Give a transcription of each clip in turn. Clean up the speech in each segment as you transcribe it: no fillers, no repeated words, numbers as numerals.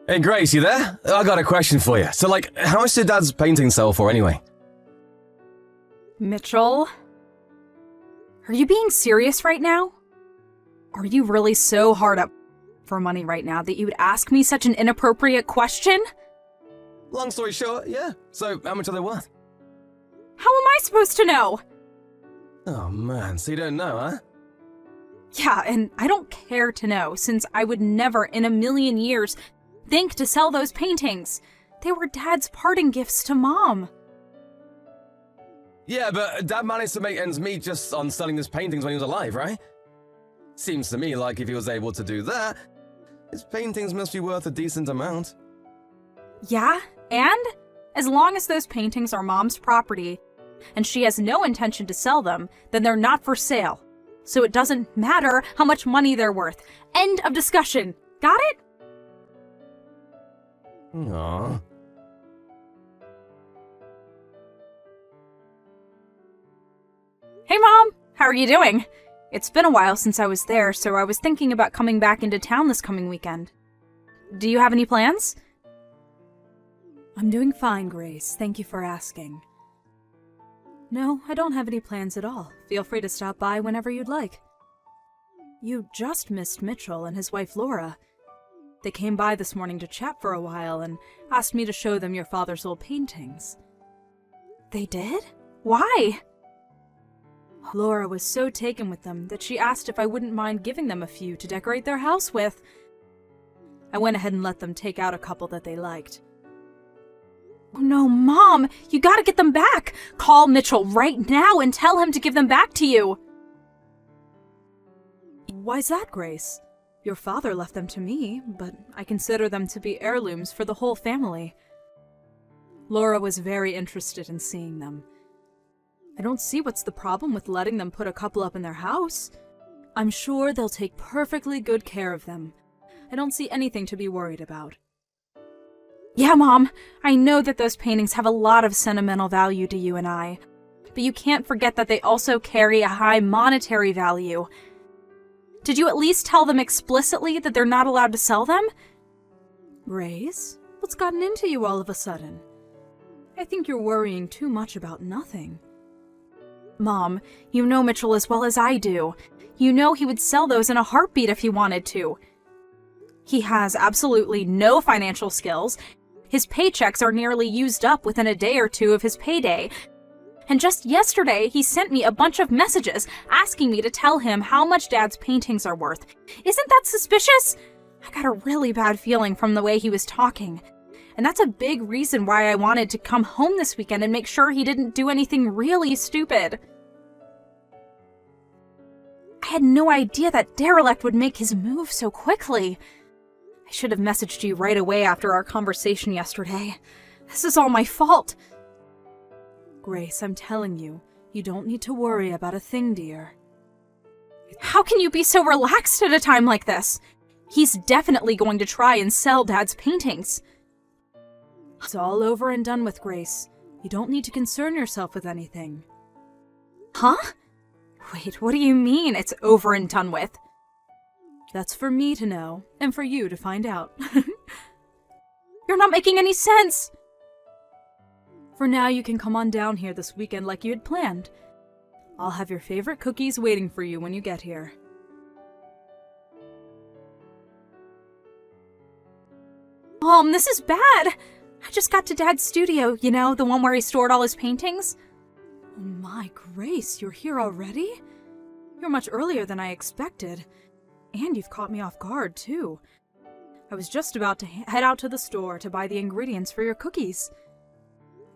Hey Grace, you there? I got a question for you. So how much did Dad's painting sell for anyway? Mitchell? Are you being serious right now? Are you really so hard up for money right now that you would ask me such an inappropriate question? Long story short, yeah. So how much are they worth? How am I supposed to know? Oh man, so you don't know, huh? Yeah, and I don't care to know, since I would never in a million years think to sell those paintings. They were Dad's parting gifts to Mom. Yeah, but Dad managed to make ends meet just on selling his paintings when he was alive, right? Seems to me like if he was able to do that, his paintings must be worth a decent amount. Yeah, and as long as those paintings are Mom's property, and she has no intention to sell them, then they're not for sale. So it doesn't matter how much money they're worth. End of discussion. Got it? Aww. Hey Mom, how are you doing? It's been a while since I was there, so I was thinking about coming back into town this coming weekend. Do you have any plans? I'm doing fine, Grace. Thank you for asking. No, I don't have any plans at all. Feel free to stop by whenever you'd like. You just missed Mitchell and his wife Laura. They came by this morning to chat for a while and asked me to show them your father's old paintings. They did? Why? Laura was so taken with them that she asked if I wouldn't mind giving them a few to decorate their house with. I went ahead and let them take out a couple that they liked. Oh no, Mom! You gotta get them back! Call Mitchell right now and tell him to give them back to you! Why's that, Grace? Your father left them to me, but I consider them to be heirlooms for the whole family. Laura was very interested in seeing them. I don't see what's the problem with letting them put a couple up in their house. I'm sure they'll take perfectly good care of them. I don't see anything to be worried about. Yeah, Mom, I know that those paintings have a lot of sentimental value to you and I, but you can't forget that they also carry a high monetary value. Did you at least tell them explicitly that they're not allowed to sell them? Grace, what's gotten into you all of a sudden? I think you're worrying too much about nothing. Mom, you know Mitchell as well as I do. You know he would sell those in a heartbeat if he wanted to. He has absolutely no financial skills. His paychecks are nearly used up within a day or two of his payday. And just yesterday, he sent me a bunch of messages asking me to tell him how much Dad's paintings are worth. Isn't that suspicious? I got a really bad feeling from the way he was talking. And that's a big reason why I wanted to come home this weekend and make sure he didn't do anything really stupid. I had no idea that derelict would make his move so quickly. I should have messaged you right away after our conversation yesterday. This is all my fault. Grace, I'm telling you, you don't need to worry about a thing, dear. How can you be so relaxed at a time like this? He's definitely going to try and sell Dad's paintings. It's all over and done with, Grace. You don't need to concern yourself with anything. Huh? Wait, what do you mean it's over and done with? That's for me to know, and for you to find out. You're not making any sense! For now, you can come on down here this weekend like you had planned. I'll have your favorite cookies waiting for you when you get here. Mom, this is bad! I just got to Dad's studio, you know, the one where he stored all his paintings. Oh my, Grace, you're here already? You're much earlier than I expected. And you've caught me off guard, too. I was just about to head out to the store to buy the ingredients for your cookies.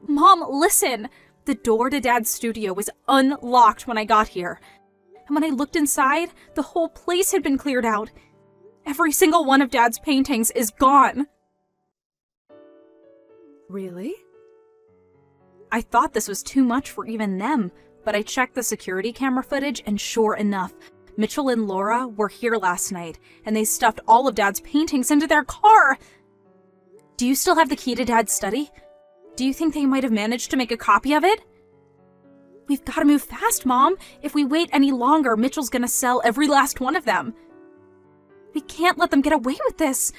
Mom, listen! The door to Dad's studio was unlocked when I got here. And when I looked inside, the whole place had been cleared out. Every single one of Dad's paintings is gone. Really? I thought this was too much for even them, but I checked the security camera footage and sure enough, Mitchell and Laura were here last night, and they stuffed all of Dad's paintings into their car. Do you still have the key to Dad's study? Do you think they might have managed to make a copy of it? We've got to move fast, Mom. If we wait any longer, Mitchell's gonna sell every last one of them. We can't let them get away with this.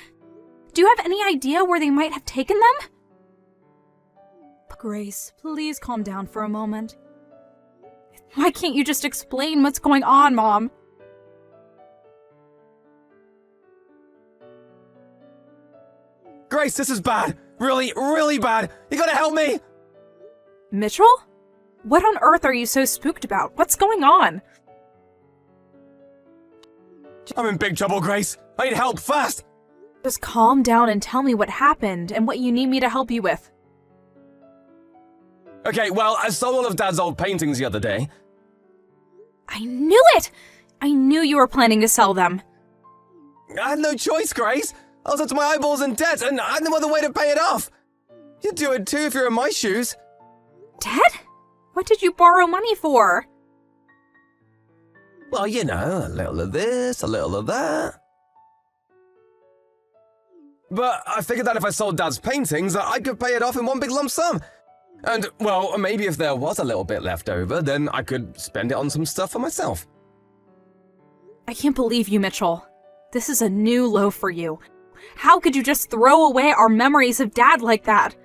Do you have any idea where they might have taken them? Grace, please calm down for a moment. Why can't you just explain what's going on, Mom? Grace, this is bad. Really, really bad. You gotta help me. Mitchell? What on earth are you so spooked about? What's going on? I'm in big trouble, Grace. I need help, fast. Just calm down and tell me what happened and what you need me to help you with. Okay, well, I stole all of Dad's old paintings the other day. I knew it! I knew you were planning to sell them. I had no choice, Grace. I was up to my eyeballs in debt, and I had no other way to pay it off. You'd do it too if you were in my shoes. Dad? What did you borrow money for? Well, you know, a little of this, a little of that. But I figured that if I sold Dad's paintings, I could pay it off in one big lump sum. And, well, maybe if there was a little bit left over, then I could spend it on some stuff for myself. I can't believe you, Mitchell. This is a new low for you. How could you just throw away our memories of Dad like that?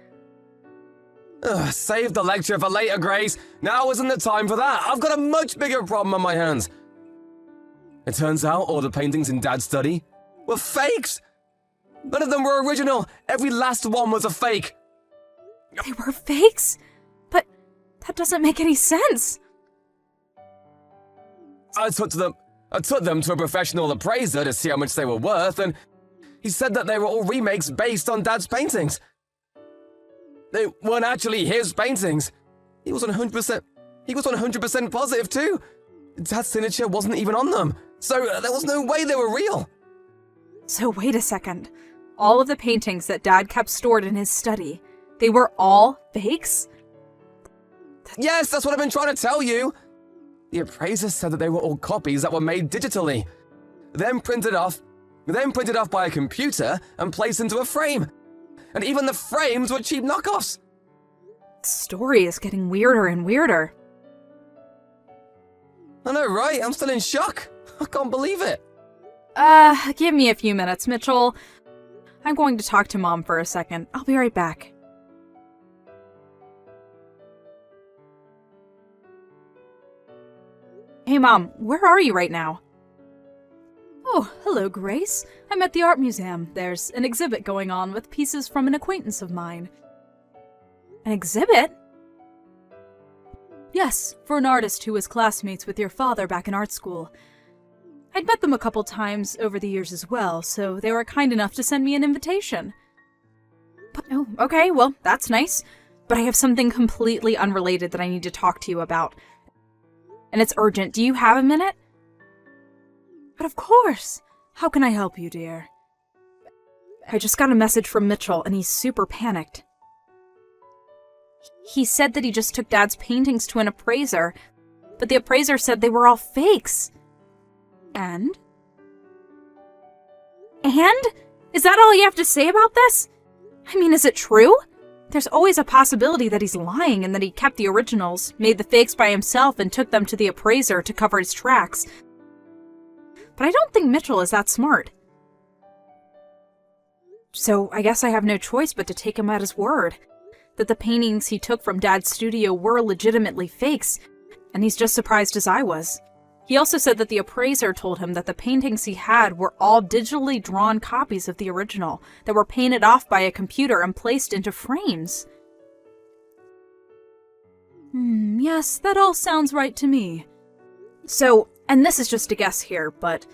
Save the lecture for later, Grace. Now isn't the time for that. I've got a much bigger problem on my hands. It turns out all the paintings in Dad's study were fakes. None of them were original. Every last one was a fake. They were fakes? But that doesn't make any sense. I took them to a professional appraiser to see how much they were worth, and he said that they were all remakes based on Dad's paintings. They weren't actually his paintings. He was 100% positive too. Dad's signature wasn't even on them, so there was no way they were real. So wait a second. All of the paintings that Dad kept stored in his study, they were all fakes? Yes, that's what I've been trying to tell you. The appraiser said that they were all copies that were made digitally, then printed off by a computer and placed into a frame. And even the frames were cheap knockoffs. The story is getting weirder and weirder. I know, right? I'm still in shock. I can't believe it. Give me a few minutes, Mitchell. I'm going to talk to Mom for a second. I'll be right back. Hey, Mom, where are you right now? Oh, hello, Grace. I'm at the art museum. There's an exhibit going on with pieces from an acquaintance of mine. An exhibit? Yes, for an artist who was classmates with your father back in art school. I'd met them a couple times over the years as well, so they were kind enough to send me an invitation. But, oh, okay, well, that's nice. But I have something completely unrelated that I need to talk to you about. And it's urgent. Do you have a minute? But of course. How can I help you, dear? I just got a message from Mitchell, and he's super panicked. He said that he just took Dad's paintings to an appraiser, but the appraiser said they were all fakes. And? Is that all you have to say about this? I mean, is it true? There's always a possibility that he's lying and that he kept the originals, made the fakes by himself, and took them to the appraiser to cover his tracks. But I don't think Mitchell is that smart. So I guess I have no choice but to take him at his word, that the paintings he took from Dad's studio were legitimately fakes, and he's just surprised as I was. He also said that the appraiser told him that the paintings he had were all digitally drawn copies of the original that were painted off by a computer and placed into frames. Yes, that all sounds right to me. So, and this is just a guess here, but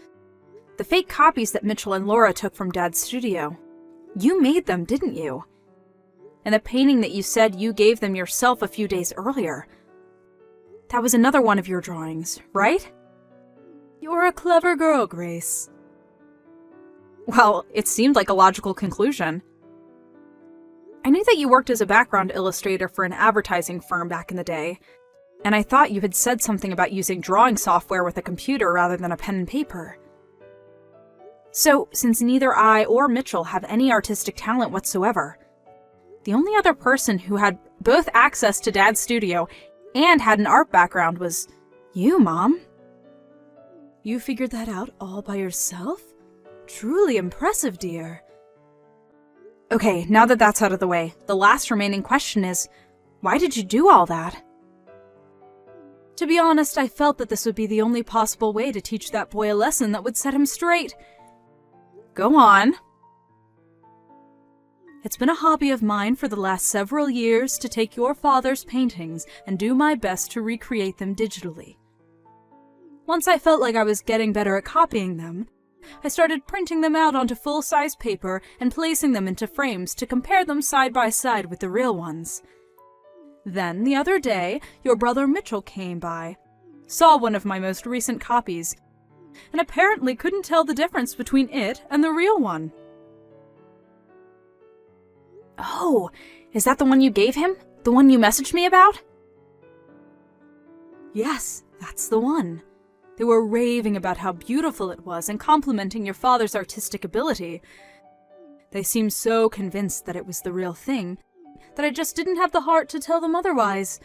the fake copies that Mitchell and Laura took from Dad's studio, you made them, didn't you? And the painting that you said you gave them yourself a few days earlier, that was another one of your drawings, right? You're a clever girl, Grace. Well, it seemed like a logical conclusion. I knew that you worked as a background illustrator for an advertising firm back in the day, and I thought you had said something about using drawing software with a computer rather than a pen and paper. So, since neither I or Mitchell have any artistic talent whatsoever, the only other person who had both access to Dad's studio and had an art background was you, Mom. You figured that out all by yourself? Truly impressive, dear. Okay, now that that's out of the way, the last remaining question is, why did you do all that? To be honest, I felt that this would be the only possible way to teach that boy a lesson that would set him straight. Go on. It's been a hobby of mine for the last several years to take your father's paintings and do my best to recreate them digitally. Once I felt like I was getting better at copying them, I started printing them out onto full-size paper and placing them into frames to compare them side by side with the real ones. Then, the other day, your brother Mitchell came by, saw one of my most recent copies, and apparently couldn't tell the difference between it and the real one. Oh, is that the one you gave him? The one you messaged me about? Yes, that's the one. They were raving about how beautiful it was and complimenting your father's artistic ability. They seemed so convinced that it was the real thing that I just didn't have the heart to tell them otherwise.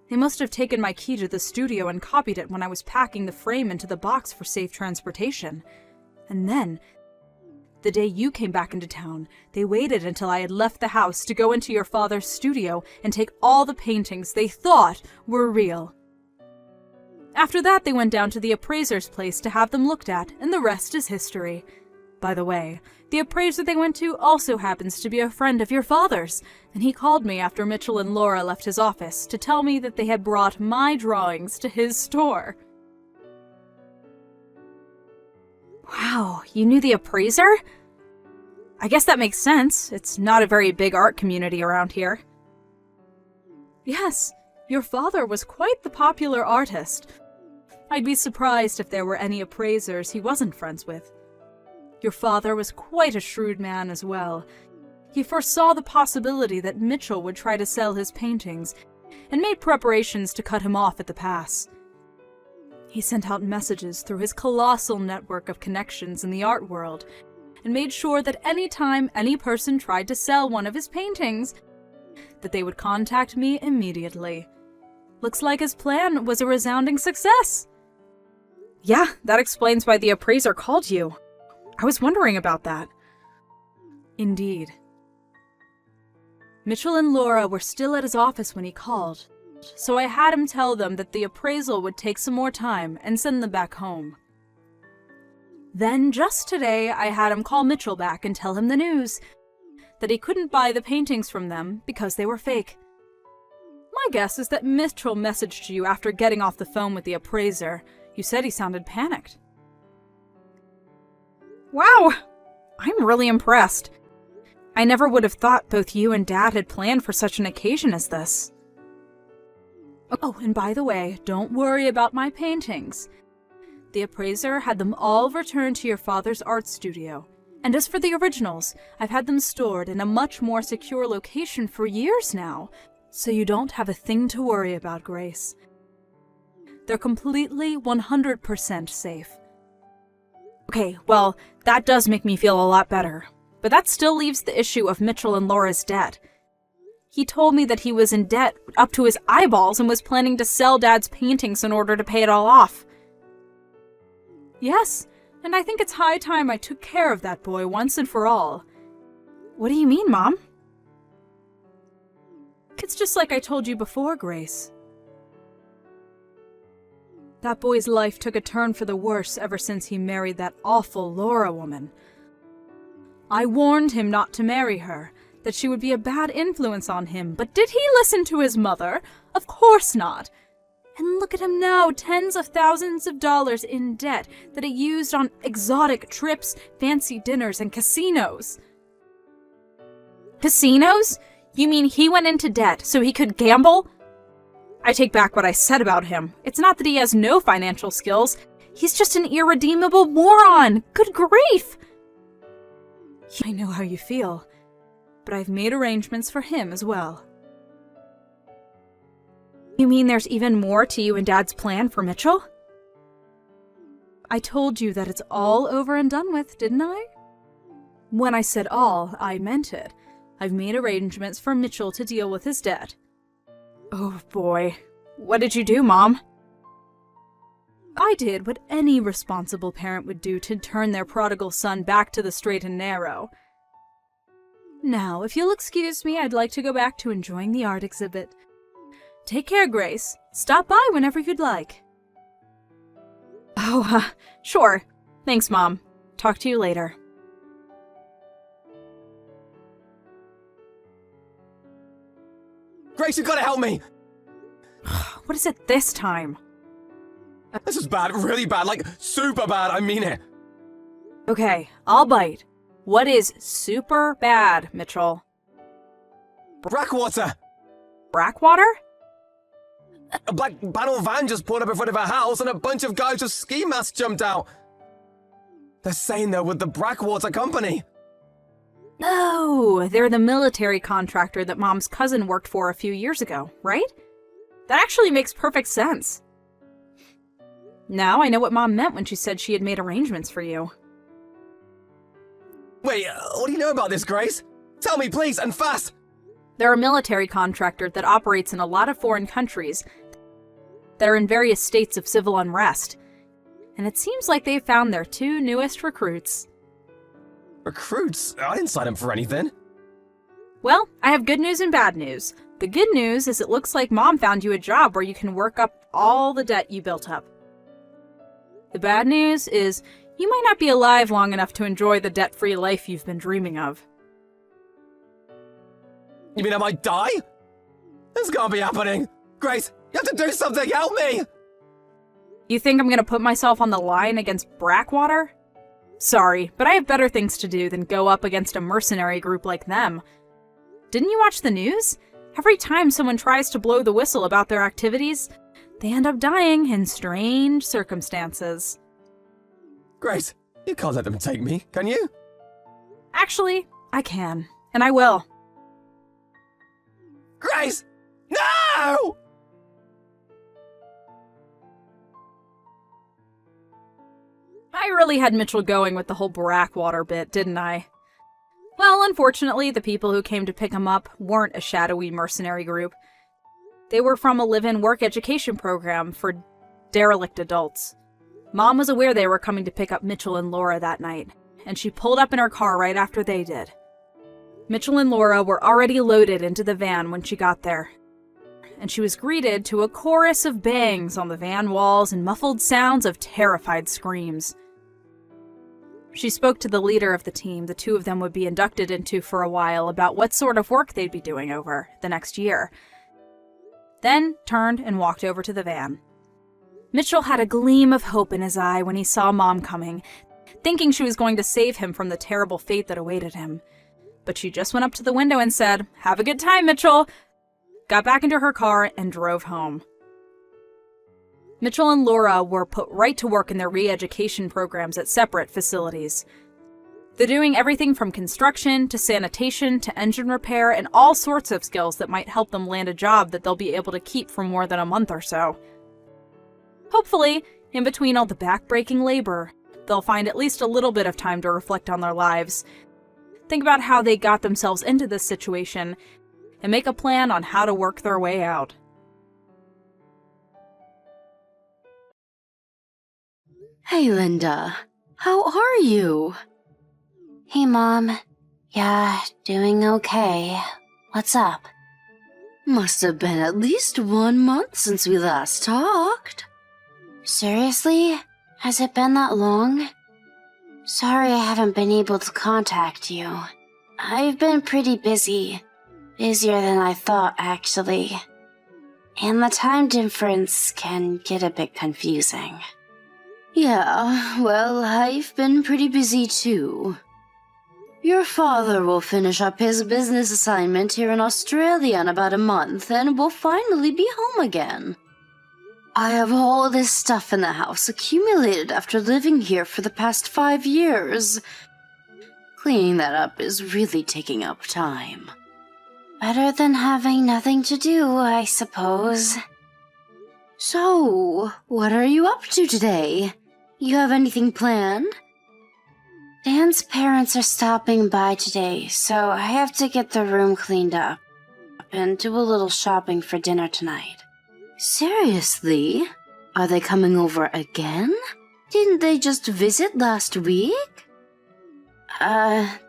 They must have taken my key to the studio and copied it when I was packing the frame into the box for safe transportation. And then, the day you came back into town, they waited until I had left the house to go into your father's studio and take all the paintings they thought were real. After that, they went down to the appraiser's place to have them looked at, and the rest is history. By the way, the appraiser they went to also happens to be a friend of your father's, and he called me after Mitchell and Laura left his office to tell me that they had brought my drawings to his store. Wow, you knew the appraiser? I guess that makes sense. It's not a very big art community around here. Yes, your father was quite the popular artist. I'd be surprised if there were any appraisers he wasn't friends with. Your father was quite a shrewd man as well. He foresaw the possibility that Mitchell would try to sell his paintings, and made preparations to cut him off at the pass. He sent out messages through his colossal network of connections in the art world, and made sure that any time any person tried to sell one of his paintings, that they would contact me immediately. Looks like his plan was a resounding success. Yeah, that explains why the appraiser called you. I was wondering about that. Indeed. Mitchell and Laura were still at his office when he called, so I had him tell them that the appraisal would take some more time and send them back home. Then, just today, I had him call Mitchell back and tell him the news, that he couldn't buy the paintings from them because they were fake. My guess is that Mitchell messaged you after getting off the phone with the appraiser. You said he sounded panicked. Wow! I'm really impressed. I never would have thought both you and Dad had planned for such an occasion as this. Oh, and by the way, don't worry about my paintings. The appraiser had them all returned to your father's art studio. And as for the originals, I've had them stored in a much more secure location for years now, so you don't have a thing to worry about, Grace. They're completely 100% safe. Okay, well, that does make me feel a lot better. But that still leaves the issue of Mitchell and Laura's debt. He told me that he was in debt up to his eyeballs and was planning to sell Dad's paintings in order to pay it all off. Yes, and I think it's high time I took care of that boy once and for all. What do you mean, Mom? It's just like I told you before, Grace. That boy's life took a turn for the worse ever since he married that awful Laura woman. I warned him not to marry her, that she would be a bad influence on him, but did he listen to his mother? Of course not. And look at him now, tens of thousands of dollars in debt that he used on exotic trips, fancy dinners, and casinos. Casinos? You mean he went into debt so he could gamble? I take back what I said about him. It's not that he has no financial skills. He's just an irredeemable moron. Good grief! I know how you feel, but I've made arrangements for him as well. You mean there's even more to you and Dad's plan for Mitchell? I told you that it's all over and done with, didn't I? When I said all, I meant it. I've made arrangements for Mitchell to deal with his debt. Oh boy. What did you do, Mom? I did what any responsible parent would do to turn their prodigal son back to the straight and narrow. Now, if you'll excuse me, I'd like to go back to enjoying the art exhibit. Take care, Grace. Stop by whenever you'd like. Oh, sure. Thanks, Mom. Talk to you later. Grace, you gotta help me! What is it this time? This is bad, really bad, like super bad, I mean it. Okay, I'll bite. What is super bad, Mitchell? Brackwater! Brackwater? A black panel van just pulled up in front of our house and a bunch of guys with ski masks jumped out. They're saying they're with the Brackwater Company. No, they're the military contractor that Mom's cousin worked for a few years ago, right? That actually makes perfect sense. Now I know what Mom meant when she said she had made arrangements for you. Wait, what do you know about this, Grace? Tell me, please, and fast! They're a military contractor that operates in a lot of foreign countries that are in various states of civil unrest. And it seems like they've found their two newest recruits. Recruits? I didn't sign up for anything. Well, I have good news and bad news. The good news is it looks like Mom found you a job where you can work up all the debt you built up. The bad news is you might not be alive long enough to enjoy the debt-free life you've been dreaming of. You mean I might die? This can't be happening. Grace, you have to do something, help me! You think I'm gonna put myself on the line against Brackwater? Sorry, but I have better things to do than go up against a mercenary group like them. Didn't you watch the news? Every time someone tries to blow the whistle about their activities, they end up dying in strange circumstances. Grace, you can't let them take me, can you? Actually, I can, and I will. Grace! No! I really had Mitchell going with the whole Brackwater bit, didn't I? Well, unfortunately, the people who came to pick him up weren't a shadowy mercenary group. They were from a live-in work education program for derelict adults. Mom was aware they were coming to pick up Mitchell and Laura that night, and she pulled up in her car right after they did. Mitchell and Laura were already loaded into the van when she got there, and she was greeted to a chorus of bangs on the van walls and muffled sounds of terrified screams. She spoke to the leader of the team the two of them would be inducted into for a while about what sort of work they'd be doing over the next year, then turned and walked over to the van. Mitchell had a gleam of hope in his eye when he saw Mom coming, thinking she was going to save him from the terrible fate that awaited him. But she just went up to the window and said, "Have a good time, Mitchell," got back into her car, and drove home. Mitchell and Laura were put right to work in their re-education programs at separate facilities. They're doing everything from construction to sanitation to engine repair and all sorts of skills that might help them land a job that they'll be able to keep for more than a month or so. Hopefully, in between all the back-breaking labor, they'll find at least a little bit of time to reflect on their lives, think about how they got themselves into this situation, and make a plan on how to work their way out. Hey, Linda. How are you? Hey, Mom. Yeah, doing okay. What's up? Must have been at least 1 month since we last talked. Seriously? Has it been that long? Sorry I haven't been able to contact you. I've been pretty busy. Busier than I thought, actually. And the time difference can get a bit confusing. Yeah, well, I've been pretty busy too. Your father will finish up his business assignment here in Australia in about a month and will finally be home again. I have all this stuff in the house accumulated after living here for the past 5 years. Cleaning that up is really taking up time. Better than having nothing to do, I suppose. So, what are you up to today? You have anything planned? Dan's parents are stopping by today, so I have to get the room cleaned up and do a little shopping for dinner tonight. Seriously? Are they coming over again? Didn't they just visit last week?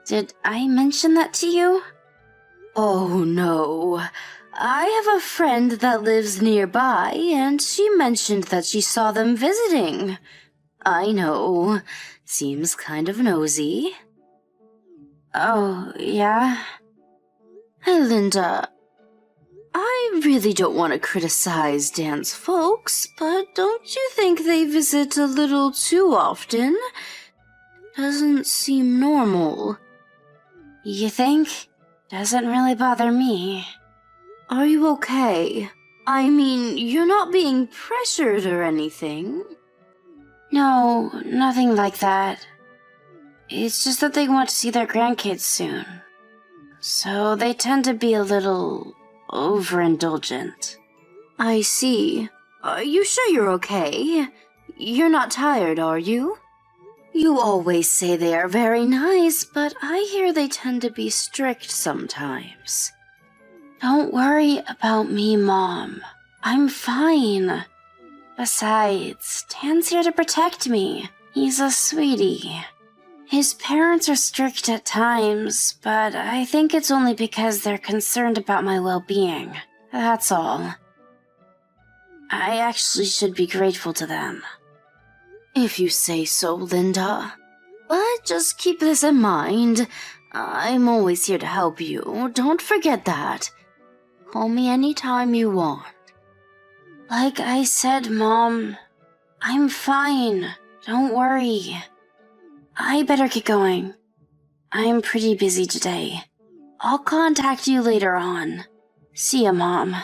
Did I mention that to you? Oh no. I have a friend that lives nearby, and she mentioned that she saw them visiting. I know. Seems kind of nosy. Oh, yeah? Hey, Linda. I really don't want to criticize Dan's folks, but don't you think they visit a little too often? Doesn't seem normal. You think? Doesn't really bother me. Are you okay? I mean, you're not being pressured or anything. No, nothing like that. It's just that they want to see their grandkids soon. So they tend to be a little overindulgent. I see. Are you sure you're okay? You're not tired, are you? You always say they are very nice, but I hear they tend to be strict sometimes. Don't worry about me, Mom. I'm fine. Besides, Dan's here to protect me. He's a sweetie. His parents are strict at times, but I think it's only because they're concerned about my well-being. That's all. I actually should be grateful to them. If you say so, Linda. But just keep this in mind. I'm always here to help you. Don't forget that. Call me anytime you want. Like I said, Mom, I'm fine. Don't worry. I better get going. I'm pretty busy today. I'll contact you later on. See ya, Mom.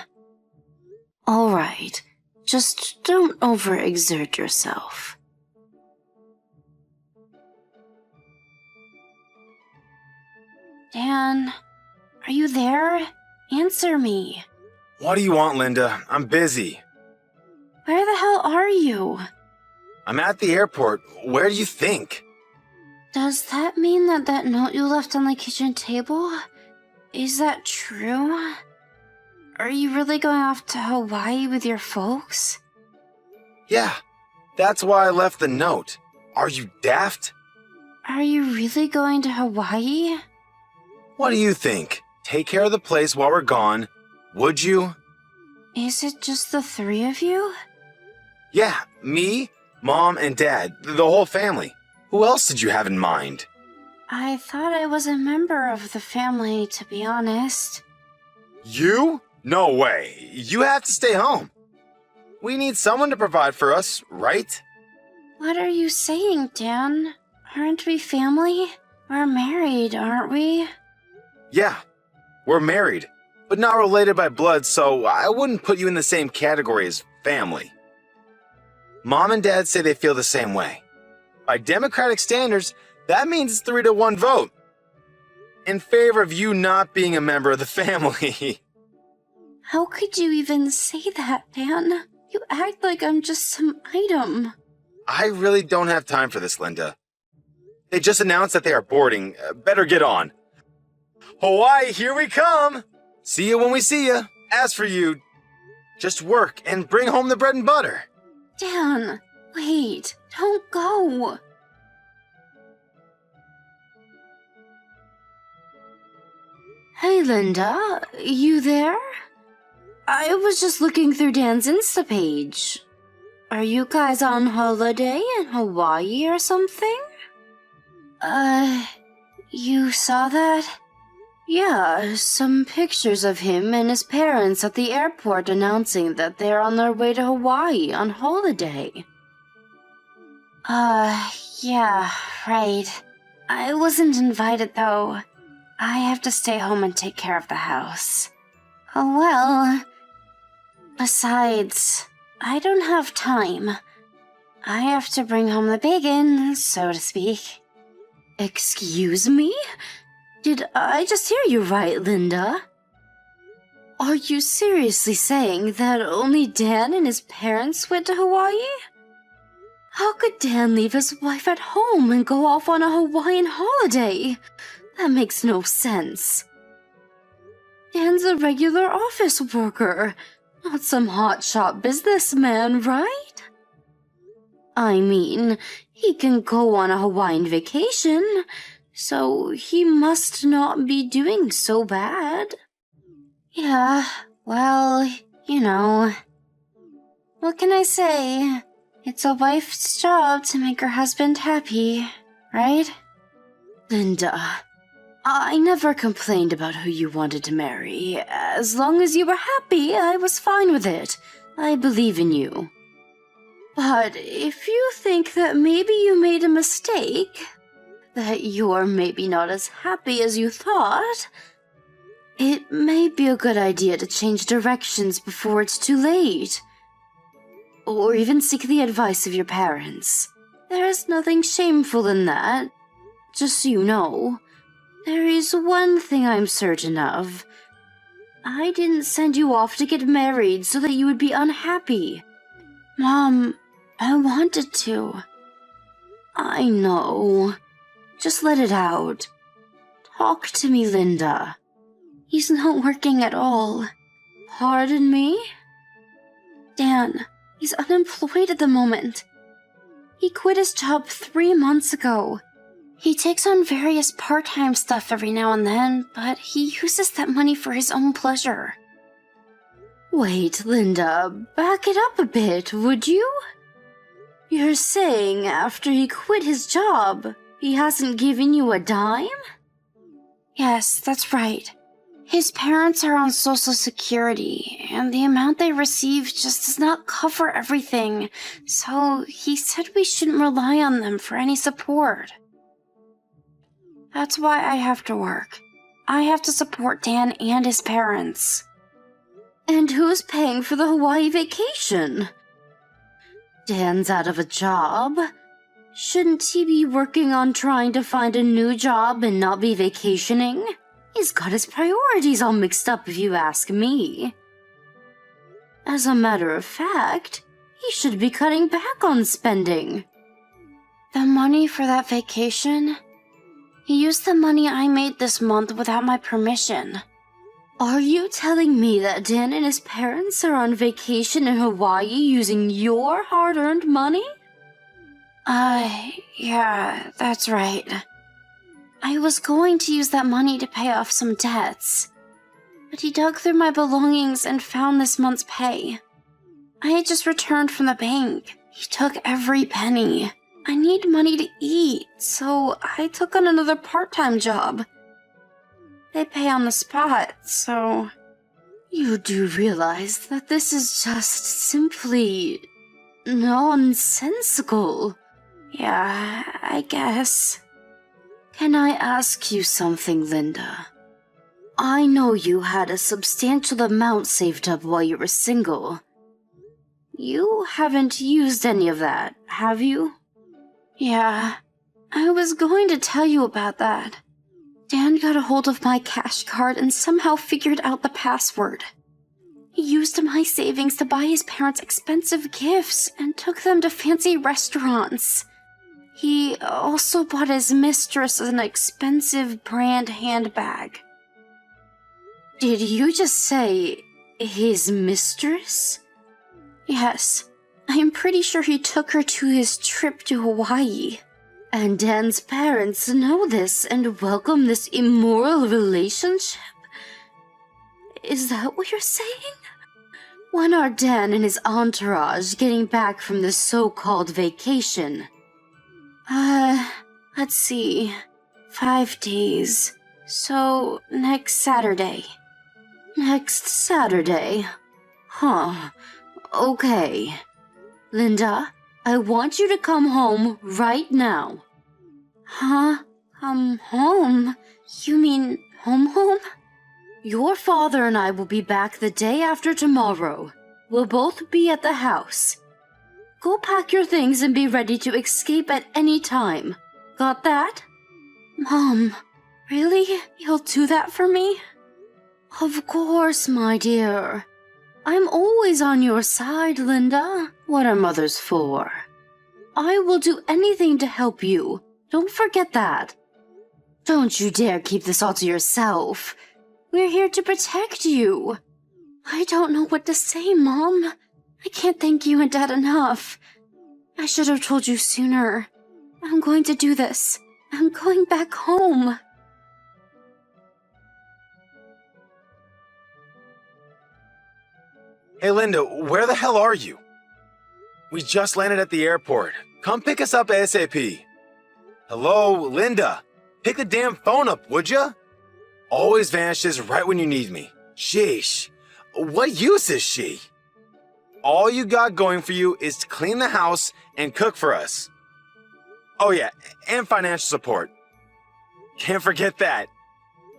All right. Just don't overexert yourself. Dan, are you there? Answer me. What do you want, Linda? I'm busy. Where the hell are you? I'm at the airport. Where do you think? Does that mean that note you left on the kitchen table? Is that true? Are you really going off to Hawaii with your folks? Yeah, that's why I left the note. Are you daft? Are you really going to Hawaii? What do you think? Take care of the place while we're gone, would you? Is it just the three of you? Yeah, me, Mom, and Dad, the whole family. Who else did you have in mind? I thought I was a member of the family, to be honest. You? No way. You have to stay home. We need someone to provide for us, right? What are you saying, Dan? Aren't we family? We're married, aren't we? Yeah, we're married, but not related by blood, so I wouldn't put you in the same category as family. Mom and Dad say they feel the same way. By democratic standards, that means it's 3-1 vote. In favor of you not being a member of the family. How could you even say that, Dan? You act like I'm just some item. I really don't have time for this, Linda. They just announced that they are boarding. Better get on. Hawaii, here we come! See you when we see you. As for you, just work and bring home the bread and butter. Dan, wait, don't go. Hey, Linda, you there? I was just looking through Dan's Insta page. Are you guys on holiday in Hawaii or something? You saw that? Yeah, some pictures of him and his parents at the airport announcing that they're on their way to Hawaii on holiday. Yeah, right. I wasn't invited though. I have to stay home and take care of the house. Oh well. Besides, I don't have time. I have to bring home the bacon, so to speak. Excuse me? Did I just hear you right, Linda? Are you seriously saying that only Dan and his parents went to Hawaii? How could Dan leave his wife at home and go off on a Hawaiian holiday? That makes no sense. Dan's a regular office worker, not some hotshot businessman, right? I mean, he can go on a Hawaiian vacation. so he must not be doing so bad. Yeah, well, you know. What can I say? It's a wife's job to make her husband happy, right? Linda, I never complained about who you wanted to marry. As long as you were happy, I was fine with it. I believe in you. But if you think that maybe you made a mistake, that you're maybe not as happy as you thought, it may be a good idea to change directions before it's too late. Or even seek the advice of your parents. There's nothing shameful in that. Just so you know, there is one thing I'm certain of. I didn't send you off to get married so that you would be unhappy. Mom, I wanted to. I know. Just let it out. Talk to me, Linda. He's not working at all. Pardon me? Dan, he's unemployed at the moment. He quit his job 3 months ago. He takes on various part-time stuff every now and then, but he uses that money for his own pleasure. Wait, Linda, back it up a bit, would you? You're saying after he quit his job, he hasn't given you a dime? Yes, that's right. His parents are on Social Security, and the amount they receive just does not cover everything, so he said we shouldn't rely on them for any support. That's why I have to work. I have to support Dan and his parents. And who's paying for the Hawaii vacation? Dan's out of a job. Shouldn't he be working on trying to find a new job and not be vacationing? He's got his priorities all mixed up if you ask me. As a matter of fact, he should be cutting back on spending. The money for that vacation? He used the money I made this month without my permission. Are you telling me that Dan and his parents are on vacation in Hawaii using your hard-earned money? Yeah, that's right. I was going to use that money to pay off some debts, but he dug through my belongings and found this month's pay. I had just returned from the bank. He took every penny. I need money to eat, so I took on another part-time job. They pay on the spot, so... You do realize that this is just simply... nonsensical. Yeah, I guess. Can I ask you something, Linda? I know you had a substantial amount saved up while you were single. You haven't used any of that, have you? Yeah, I was going to tell you about that. Dan got a hold of my cash card and somehow figured out the password. He used my savings to buy his parents expensive gifts and took them to fancy restaurants. He also bought his mistress an expensive brand handbag. Did you just say his mistress? Yes, I am pretty sure he took her to his trip to Hawaii. And Dan's parents know this and welcome this immoral relationship? Is that what you're saying? When are Dan and his entourage getting back from this so-called vacation? Let's see. 5 days. So, next Saturday. Next Saturday? Huh. Okay. Linda, I want you to come home right now. Huh? Come home? You mean home? Your father and I will be back the day after tomorrow. We'll both be at the house. Go pack your things and be ready to escape at any time. Got that? Mom, really? You'll do that for me? Of course, my dear. I'm always on your side, Linda. What are mothers for? I will do anything to help you. Don't forget that. Don't you dare keep this all to yourself. We're here to protect you. I don't know what to say, Mom. I can't thank you and Dad enough. I should have told you sooner. I'm going to do this. I'm going back home. Hey, Linda, where the hell are you? We just landed at the airport. Come pick us up ASAP. Hello, Linda. Pick the damn phone up, would ya? Always vanishes right when you need me. Sheesh. What use is she? All you got going for you is to clean the house and cook for us. Oh yeah, and financial support. Can't forget that.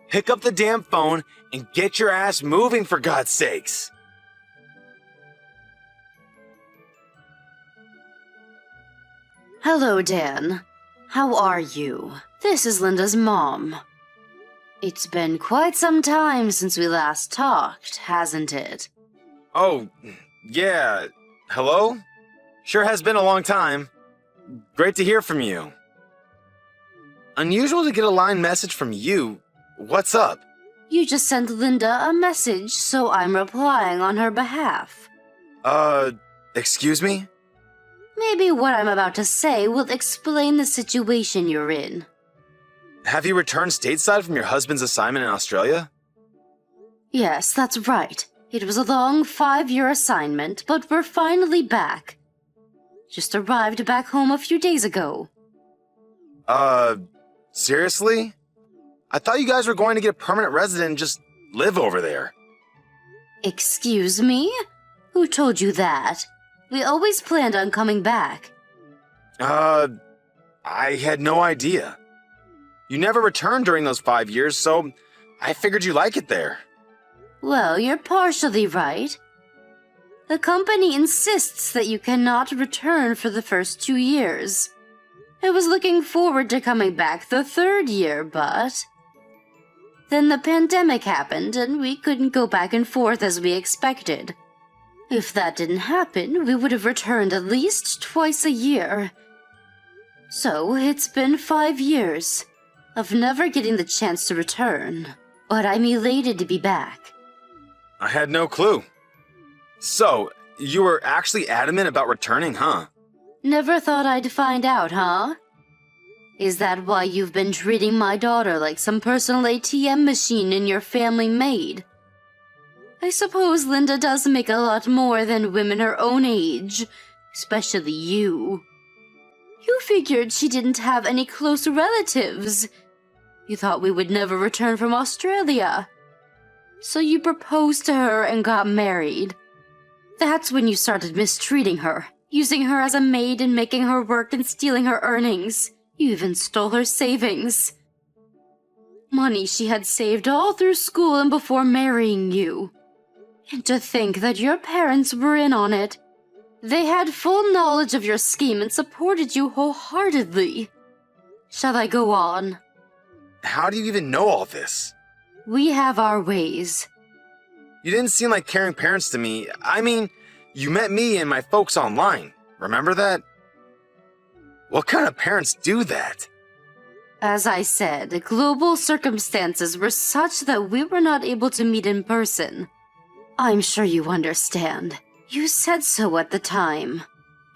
Pick up the damn phone and get your ass moving, for God's sakes. Hello, Dan. How are you? This is Linda's mom. It's been quite some time since we last talked, hasn't it? Oh, yeah. Hello? Sure has been a long time. Great to hear from you. Unusual to get a line message from you. What's up? You just sent Linda a message, so I'm replying on her behalf. Excuse me? Maybe what I'm about to say will explain the situation you're in. Have you returned stateside from your husband's assignment in Australia? Yes, that's right. It was a long 5-year assignment, but we're finally back. Just arrived back home a few days ago. Seriously? I thought you guys were going to get a permanent resident and just live over there. Excuse me? Who told you that? We always planned on coming back. I had no idea. You never returned during those 5 years, so I figured you like it there. Well, you're partially right. The company insists that you cannot return for the first 2 years. I was looking forward to coming back the 3rd year, but... Then the pandemic happened, and we couldn't go back and forth as we expected. If that didn't happen, we would have returned at least twice a year. So, it's been 5 years of never getting the chance to return, but I'm elated to be back. I had no clue. So, you were actually adamant about returning, huh? Never thought I'd find out, huh? Is that why you've been treating my daughter like some personal ATM machine in your family maid? I suppose Linda does make a lot more than women her own age, especially you. You figured she didn't have any close relatives. You thought we would never return from Australia. So you proposed to her and got married. That's when you started mistreating her, using her as a maid and making her work and stealing her earnings. You even stole her savings. Money she had saved all through school and before marrying you. And to think that your parents were in on it. They had full knowledge of your scheme and supported you wholeheartedly. Shall I go on? How do you even know all this? We have our ways. You didn't seem like caring parents to me. I mean, you met me and my folks online. Remember that? What kind of parents do that? As I said, global circumstances were such that we were not able to meet in person. I'm sure you understand. You said so at the time.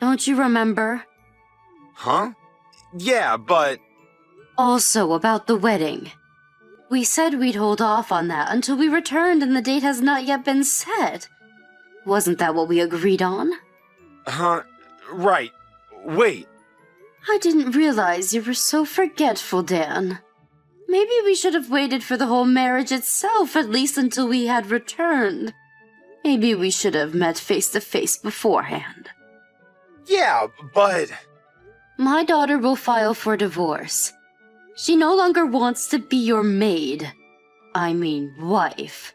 Don't you remember? Huh? Yeah, but... Also about the wedding. We said we'd hold off on that until we returned and the date has not yet been set. Wasn't that what we agreed on? Huh? Right. Wait. I didn't realize you were so forgetful, Dan. Maybe we should have waited for the whole marriage itself, at least until we had returned. Maybe we should have met face to face beforehand. Yeah, but... My daughter will file for divorce. She no longer wants to be your maid. I mean, wife.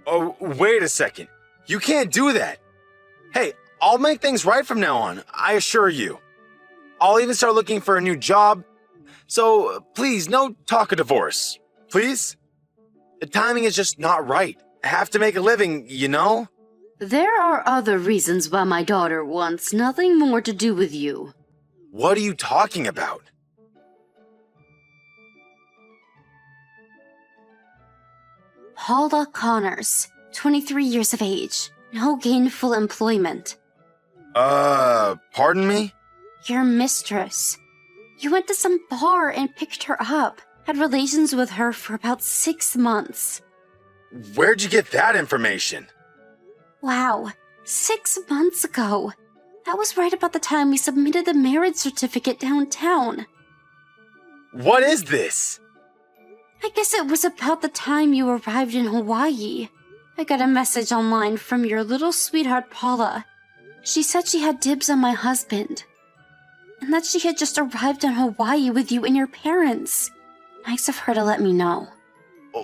Oh, wait a second. You can't do that. Hey, I'll make things right from now on, I assure you. I'll even start looking for a new job. So, please, no talk of divorce. Please? The timing is just not right. I have to make a living, you know? There are other reasons why my daughter wants nothing more to do with you. What are you talking about? Paula Connors, 23 years of age, no gainful employment. Pardon me? Your mistress. You went to some bar and picked her up, had relations with her for about 6 months. Where'd you get that information? Wow, 6 months ago. That was right about the time we submitted the marriage certificate downtown. What is this? I guess it was about the time you arrived in Hawaii. I got a message online from your little sweetheart Paula. She said she had dibs on my husband, and that she had just arrived in Hawaii with you and your parents. Nice of her to let me know.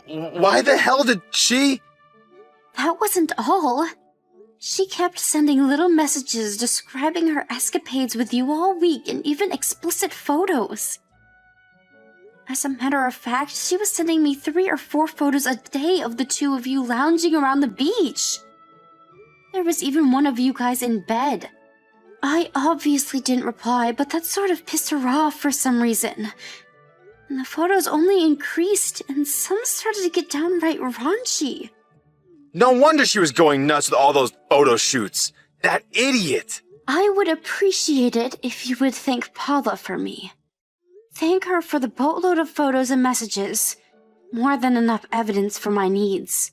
Why the hell did she? That wasn't all. She kept sending little messages describing her escapades with you all week and even explicit photos. As a matter of fact, she was sending me 3 or 4 photos a day of the two of you lounging around the beach. There was even one of you guys in bed. I obviously didn't reply, but that sort of pissed her off for some reason. And the photos only increased, and some started to get downright raunchy. No wonder she was going nuts with all those photo shoots. That idiot! I would appreciate it if you would thank Paula for me. Thank her for the boatload of photos and messages. More than enough evidence for my needs.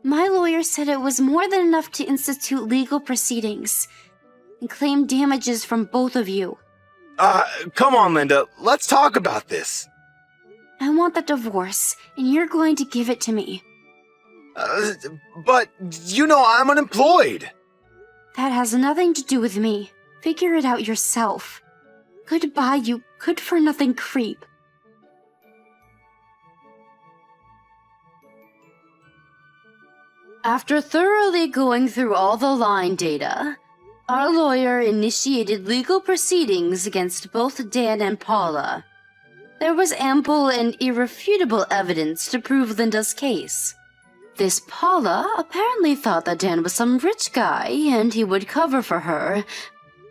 My lawyer said it was more than enough to institute legal proceedings and claim damages from both of you. Come on, Linda. Let's talk about this. I want the divorce, and you're going to give it to me. But you know I'm unemployed. That has nothing to do with me. Figure it out yourself. Goodbye, you good-for-nothing creep. After thoroughly going through all the line data, our lawyer initiated legal proceedings against both Dan and Paula. There was ample and irrefutable evidence to prove Linda's case. This Paula apparently thought that Dan was some rich guy and he would cover for her,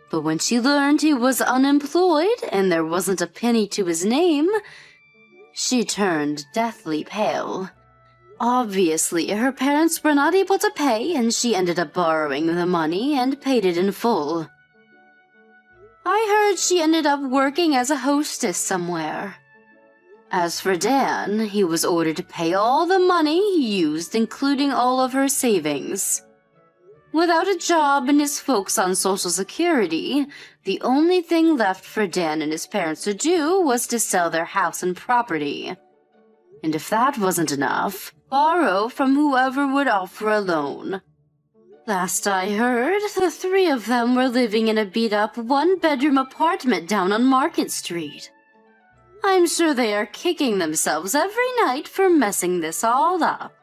but when she learned he was unemployed and there wasn't a penny to his name, she turned deathly pale. Obviously, her parents were not able to pay, and she ended up borrowing the money and paid it in full. I heard she ended up working as a hostess somewhere. As for Dan, he was ordered to pay all the money he used, including all of her savings. Without a job and his folks on Social Security, the only thing left for Dan and his parents to do was to sell their house and property. And if that wasn't enough, borrow from whoever would offer a loan. Last I heard, the 3 of them were living in a beat-up 1-bedroom apartment down on Market Street. I'm sure they are kicking themselves every night for messing this all up.